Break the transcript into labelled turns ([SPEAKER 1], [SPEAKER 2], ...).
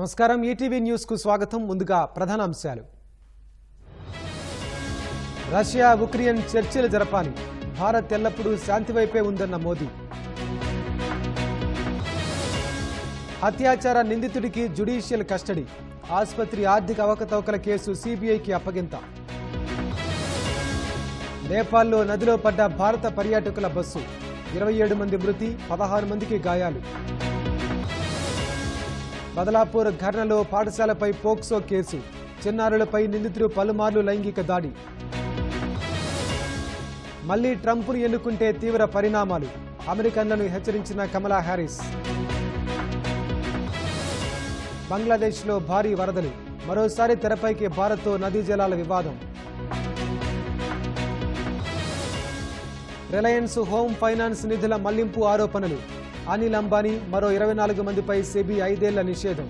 [SPEAKER 1] నమస్కారం ETV news కు స్వాగతం ముందుగా ప్రధాన అంశాలు రష్యా ఉక్రెయిన్ చర్చలు జరపాలి భారత్ ఎల్లప్పుడూ శాంతి వైపే ఉందన్న మోదీ అత్యాచార నిందితుడికి జ్యుడిషియల్ కస్టడీ ఆసుపత్రి ఆర్థిక అవకతవకల కేసు సిబిఐకి అప్పగింత నేపాల్లో నదిలో పడ్డ భారత పర్యాటకుల బస్సు 27 మంది మృతి 16 మందికి గాయాలు బదలాపూర్ ఘటనలో పాఠశాలపై పోక్సో కేసు చిన్నారులపై నిందితుడు పలుమార్లు లైంగిక దాడి మళ్లీ ట్రంప్ను ఎన్నుకుంటే తీవ్ర పరిణామాలు అమెరికన్లను హెచ్చరించిన కమలా హ్యారిస్ బంగ్లాదేశ్లో భారీ వరదలు మరోసారి తెరపైకి భారత్తో నదీ జలాల వివాదం రిలయన్స్ హోమ్ ఫైనాన్స్ నిధుల మళ్లింపు ఆరోపణలు అనిల్ అంబానీ మరో 24 మందిపై సెబీ 5 ఏళ్ల నిషేధం